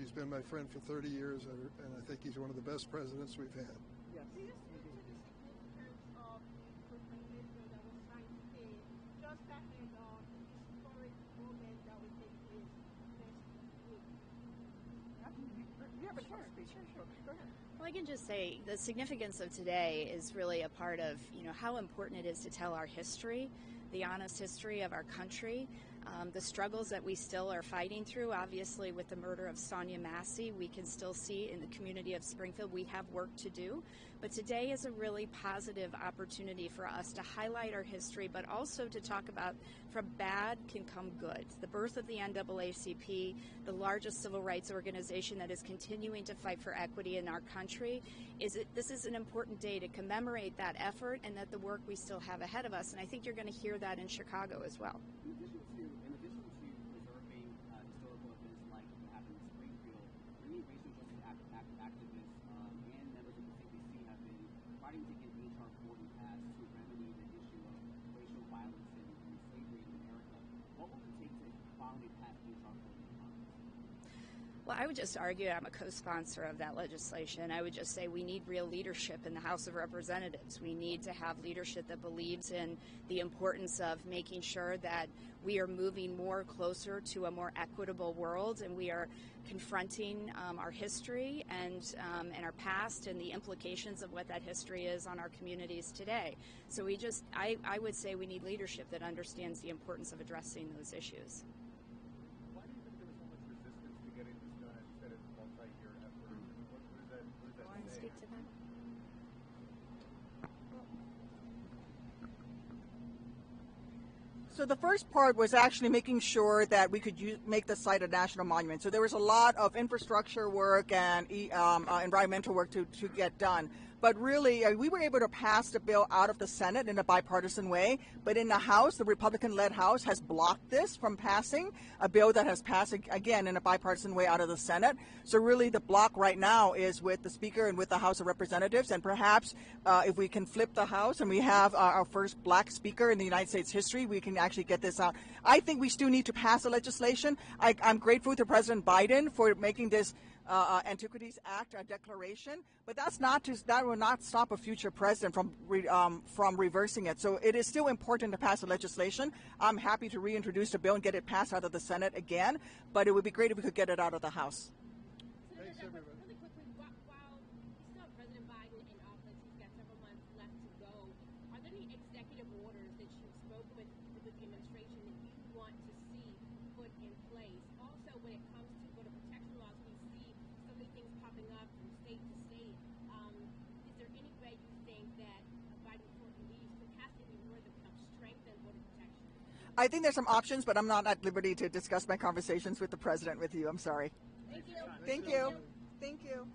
He's been my friend for 30 years, and I think he's one of the best presidents we've had. Yes. Do you speak to the significance of the president that was trying to say just ahead of the historic moment that will take place next week? You have a chance to speak. Sure. Go ahead. Well, I can just say the significance of today is really a part of, how important it is to tell our history, the honest history of our country, the struggles that we still are fighting through. Obviously, with the murder of Sonia Massey, we can still see in the community of Springfield we have work to do. But today is a really positive opportunity for us to highlight our history, but also to talk about from bad can come good. The birth of the NAACP, the largest civil rights organization that is continuing to fight for equity in our country, this is an important day to commemorate that effort and that the work we still have ahead of us. And I think you're going to hear that in Chicago as well. In addition to preserving historical events like what happened in Springfield, many racial justice activists and members of the CPC have been fighting to get H.R. 40 passed to remedy the issue of racial violence and slavery in America. What will it take to finally pass H.R. 40 in Congress? Well, I would just argue I'm a co-sponsor of that legislation. I would just say we need real leadership in the House of Representatives. We need to have leadership that believes in the importance of making sure that we are moving more closer to a more equitable world, and we are confronting our history and our past and the implications of what that history is on our communities today. So I would say we need leadership that understands the importance of addressing those issues. Why do you think there was so much resistance to getting this done? As you said, it's a multi-year effort. What does that Want to say? speak to that? So the first part was actually making sure that we could make the site a national monument. So there was a lot of infrastructure work and environmental work to get done. But really, we were able to pass the bill out of the Senate in a bipartisan way. But in the House, the Republican-led House has blocked this from passing, a bill that has passed, again, in a bipartisan way out of the Senate. So really, the block right now is with the Speaker and with the House of Representatives. And perhaps if we can flip the House and we have our first black speaker in the United States history, we can actually get this out. I think we still need to pass the legislation. I'm grateful to President Biden for making this Antiquities Act declaration, but that will not stop a future president from reversing it. So it is still important to pass the legislation. I'm happy to reintroduce the bill and get it passed out of the Senate again, but it would be great if we could get it out of the House. Thanks, everybody. Really quickly, while we still have President Biden in office, he's got several months left to go. Are there any executive orders that you've spoken with the administration that you want to see put in place? Also, when it comes to voter protection laws, we see so many things popping up from state to state. Is there any way you think that Biden before he leaves could pass any more that would help strengthen voter protection? I think there's some options, but I'm not at liberty to discuss my conversations with the president with you. I'm sorry. Thank you. Thank you. Thank you.